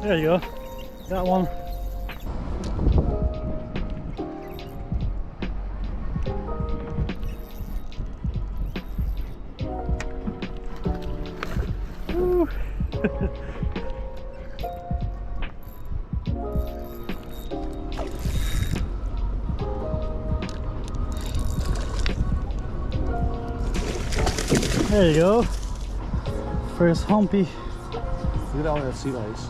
There you go. That one. Woo. There you go. First humpy. Look at all that sea lice.